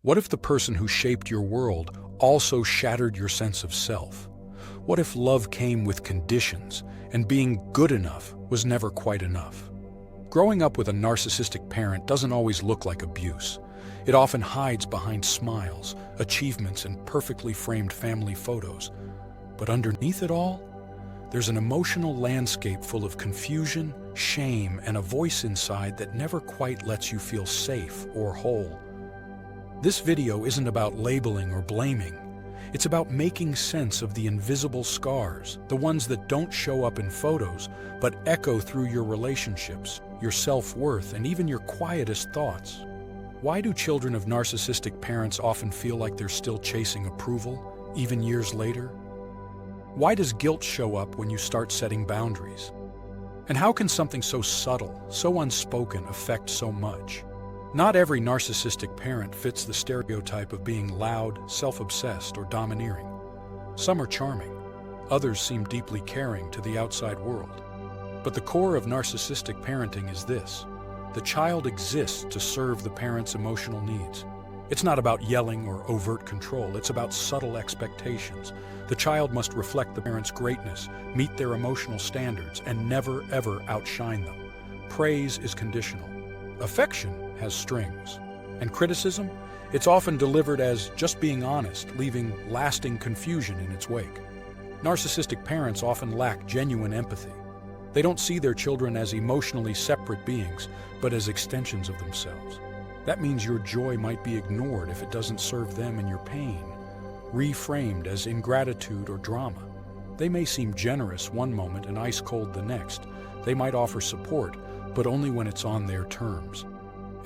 What if the person who shaped your world also shattered your sense of self? What if love came with conditions, and being good enough was never quite enough? Growing up with a narcissistic parent doesn't always look like abuse. It often hides behind smiles, achievements, and perfectly framed family photos. But underneath it all, there's an emotional landscape full of confusion, shame, and a voice inside that never quite lets you feel safe or whole. This video isn't about labeling or blaming. It's about making sense of the invisible scars, the ones that don't show up in photos, but echo through your relationships, your self-worth, and even your quietest thoughts. Why do children of narcissistic parents often feel like they're still chasing approval, even years later? Why does guilt show up when you start setting boundaries? And how can something so subtle, so unspoken, affect so much? Not every narcissistic parent fits the stereotype of being loud, self-obsessed, or domineering. Some are charming. Others seem deeply caring to the outside world. But the core of narcissistic parenting is this: the child exists to serve the parent's emotional needs. It's not about yelling or overt control, it's about subtle expectations. The child must reflect the parent's greatness, meet their emotional standards, and never ever outshine them. Praise is conditional. Affection has strings. And criticism? It's often delivered as just being honest, leaving lasting confusion in its wake. Narcissistic parents often lack genuine empathy. They don't see their children as emotionally separate beings, but as extensions of themselves. That means your joy might be ignored if it doesn't serve them, and your pain reframed as ingratitude or drama. They may seem generous one moment and ice-cold the next. They might offer support, but only when it's on their terms.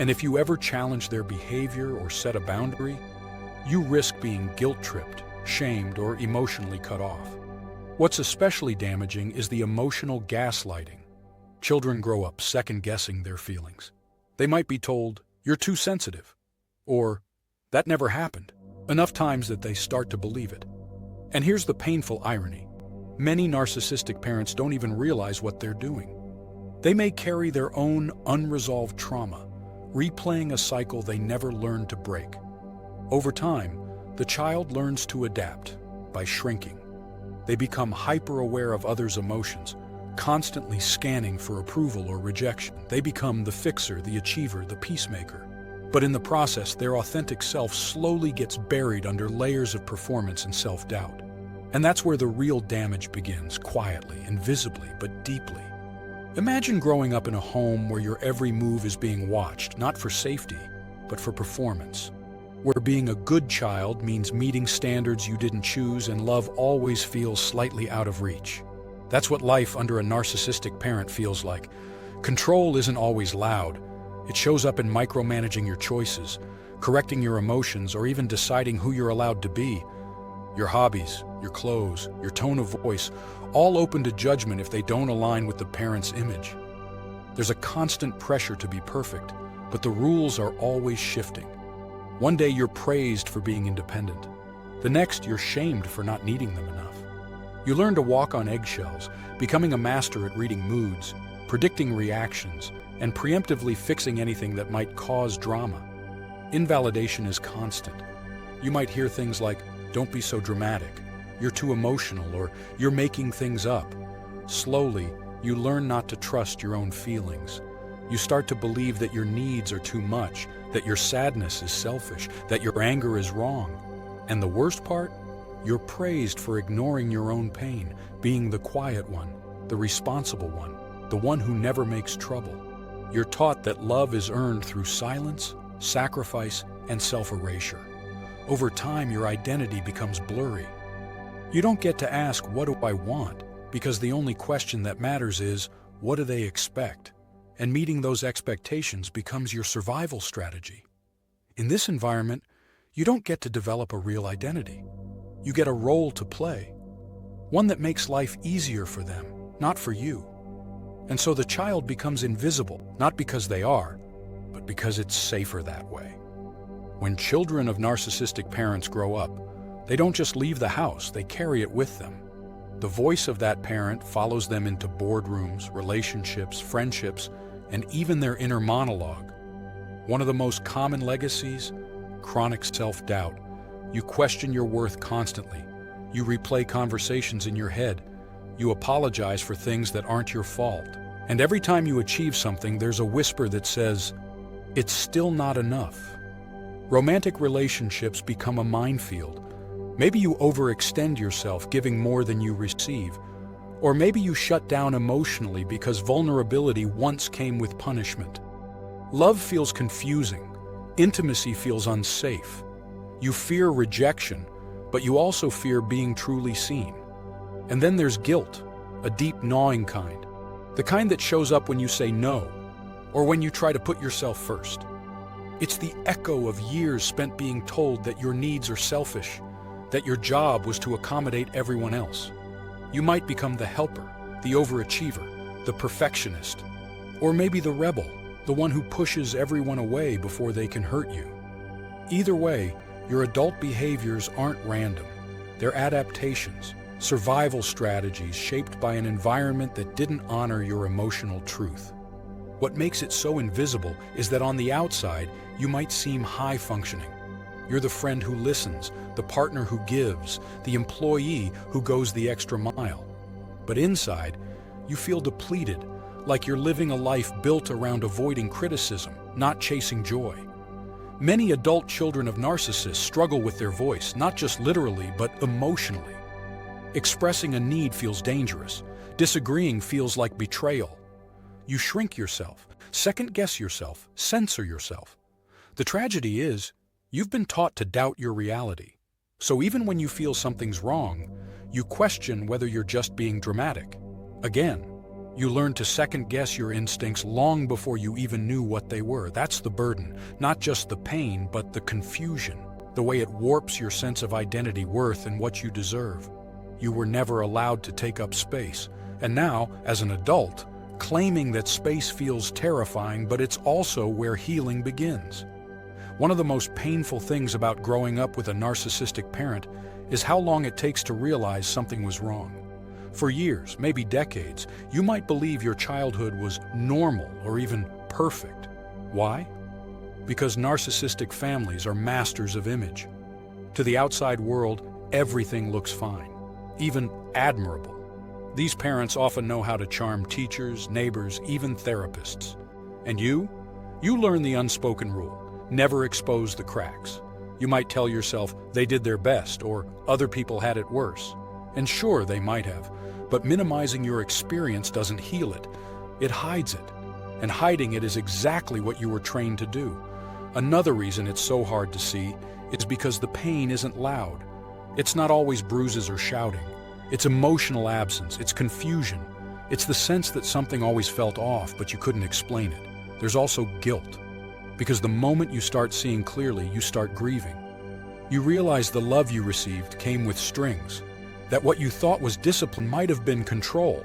And if you ever challenge their behavior or set a boundary, you risk being guilt-tripped, shamed, or emotionally cut off. What's especially damaging is the emotional gaslighting. Children grow up second-guessing their feelings. They might be told, "You're too sensitive," or "That never happened," enough times that they start to believe it. And here's the painful irony. Many narcissistic parents don't even realize what they're doing. They may carry their own unresolved trauma, replaying a cycle they never learned to break. Over time, the child learns to adapt by shrinking. They become hyper-aware of others' emotions, constantly scanning for approval or rejection. They become the fixer, the achiever, the peacemaker. But in the process, their authentic self slowly gets buried under layers of performance and self-doubt. And that's where the real damage begins, quietly, invisibly, but deeply. Imagine growing up in a home where your every move is being watched, not for safety, but for performance. Where being a good child means meeting standards you didn't choose, and love always feels slightly out of reach. That's what life under a narcissistic parent feels like. Control isn't always loud. It shows up in micromanaging your choices, correcting your emotions, or even deciding who you're allowed to be. Your hobbies, your clothes, your tone of voice, all open to judgment if they don't align with the parent's image. There's a constant pressure to be perfect, but the rules are always shifting. One day you're praised for being independent. The next you're shamed for not needing them enough. You learn to walk on eggshells, becoming a master at reading moods, predicting reactions, and preemptively fixing anything that might cause drama. Invalidation is constant. You might hear things like, "Don't be so dramatic," "You're too emotional," or "You're making things up." Slowly, you learn not to trust your own feelings. You start to believe that your needs are too much, that your sadness is selfish, that your anger is wrong. And the worst part? You're praised for ignoring your own pain, being the quiet one, the responsible one, the one who never makes trouble. You're taught that love is earned through silence, sacrifice, and self-erasure. Over time, your identity becomes blurry. You don't get to ask, "What do I want?" because the only question that matters is, what do they expect? And meeting those expectations becomes your survival strategy. In this environment, you don't get to develop a real identity. You get a role to play, one that makes life easier for them, not for you. And so the child becomes invisible, not because they are, but because it's safer that way. When children of narcissistic parents grow up, they don't just leave the house, they carry it with them. The voice of that parent follows them into boardrooms, relationships, friendships, and even their inner monologue. One of the most common legacies: chronic self-doubt. You question your worth constantly. You replay conversations in your head. You apologize for things that aren't your fault. And every time you achieve something, there's a whisper that says, "It's still not enough." Romantic relationships become a minefield. Maybe you overextend yourself, giving more than you receive. Or maybe you shut down emotionally because vulnerability once came with punishment. Love feels confusing. Intimacy feels unsafe. You fear rejection, but you also fear being truly seen. And then there's guilt, a deep gnawing kind. The kind that shows up when you say no, or when you try to put yourself first. It's the echo of years spent being told that your needs are selfish, that your job was to accommodate everyone else. You might become the helper, the overachiever, the perfectionist, or maybe the rebel, the one who pushes everyone away before they can hurt you. Either way, your adult behaviors aren't random. They're adaptations, survival strategies shaped by an environment that didn't honor your emotional truth. What makes it so invisible is that on the outside, you might seem high-functioning. You're the friend who listens, the partner who gives, the employee who goes the extra mile. But inside, you feel depleted, like you're living a life built around avoiding criticism, not chasing joy. Many adult children of narcissists struggle with their voice, not just literally, but emotionally. Expressing a need feels dangerous. Disagreeing feels like betrayal. You shrink yourself, second-guess yourself, censor yourself. The tragedy is, you've been taught to doubt your reality. So even when you feel something's wrong, you question whether you're just being dramatic. Again, you learn to second-guess your instincts long before you even knew what they were. That's the burden, not just the pain, but the confusion, the way it warps your sense of identity, worth, and what you deserve. You were never allowed to take up space, and now, as an adult, claiming that space feels terrifying, but it's also where healing begins. One of the most painful things about growing up with a narcissistic parent is how long it takes to realize something was wrong. For years, maybe decades, you might believe your childhood was normal or even perfect. Why? Because narcissistic families are masters of image. To the outside world, everything looks fine, even admirable. These parents often know how to charm teachers, neighbors, even therapists. And you learn the unspoken rule. Never expose the cracks. You might tell yourself they did their best or other people had it worse. And sure, they might have, but minimizing your experience doesn't heal it. It hides it. And hiding it is exactly what you were trained to do. Another reason it's so hard to see is because the pain isn't loud. It's not always bruises or shouting. It's emotional absence, it's confusion. It's the sense that something always felt off, but you couldn't explain it. There's also guilt. Because the moment you start seeing clearly, you start grieving. You realize the love you received came with strings, that what you thought was discipline might have been control.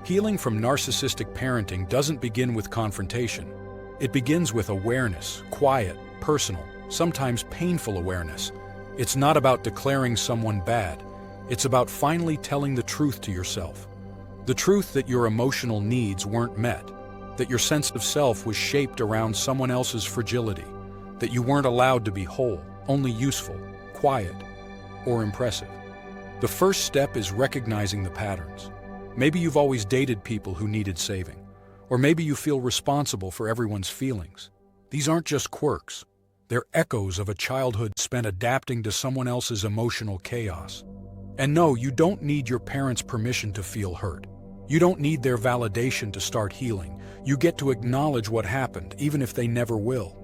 Healing from narcissistic parenting doesn't begin with confrontation. It begins with awareness, quiet, personal, sometimes painful awareness. It's not about declaring someone bad. It's about finally telling the truth to yourself. The truth that your emotional needs weren't met, that your sense of self was shaped around someone else's fragility, that you weren't allowed to be whole, only useful, quiet, or impressive. The first step is recognizing the patterns. Maybe you've always dated people who needed saving, or maybe you feel responsible for everyone's feelings. These aren't just quirks. They're echoes of a childhood spent adapting to someone else's emotional chaos. And no, you don't need your parents' permission to feel hurt. You don't need their validation to start healing. You get to acknowledge what happened, even if they never will.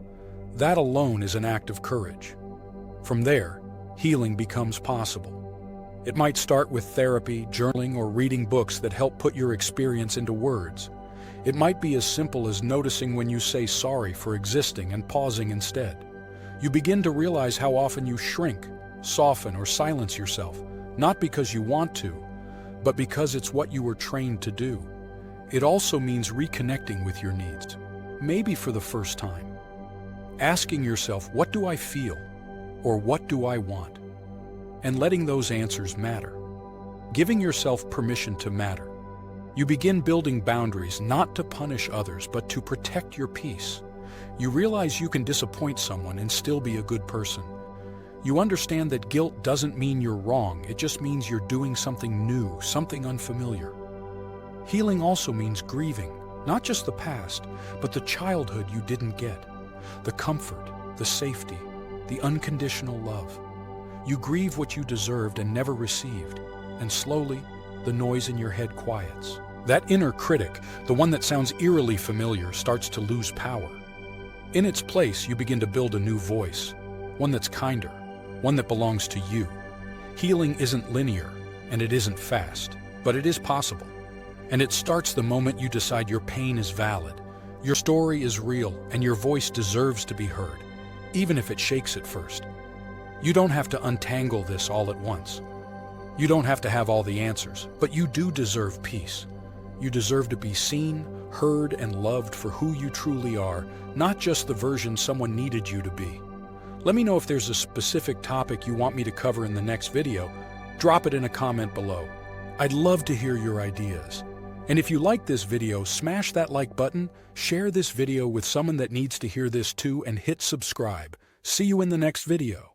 That alone is an act of courage. From there, healing becomes possible. It might start with therapy, journaling, or reading books that help put your experience into words. It might be as simple as noticing when you say sorry for existing and pausing instead. You begin to realize how often you shrink, soften, or silence yourself, not because you want to, but because it's what you were trained to do. It also means reconnecting with your needs, maybe for the first time. Asking yourself, what do I feel? Or what do I want? And letting those answers matter. Giving yourself permission to matter. You begin building boundaries not to punish others, but to protect your peace. You realize you can disappoint someone and still be a good person. You understand that guilt doesn't mean you're wrong, it just means you're doing something new, something unfamiliar. Healing also means grieving, not just the past, but the childhood you didn't get, the comfort, the safety, the unconditional love. You grieve what you deserved and never received, and slowly, the noise in your head quiets. That inner critic, the one that sounds eerily familiar, starts to lose power. In its place, you begin to build a new voice, one that's kinder, one that belongs to you. Healing isn't linear, and it isn't fast, but it is possible. And it starts the moment you decide your pain is valid, your story is real, and your voice deserves to be heard, even if it shakes at first. You don't have to untangle this all at once. You don't have to have all the answers, but you do deserve peace. You deserve to be seen, heard, and loved for who you truly are, not just the version someone needed you to be. Let me know if there's a specific topic you want me to cover in the next video. Drop it in a comment below. I'd love to hear your ideas. And if you like this video, smash that like button, share this video with someone that needs to hear this too, and hit subscribe. See you in the next video.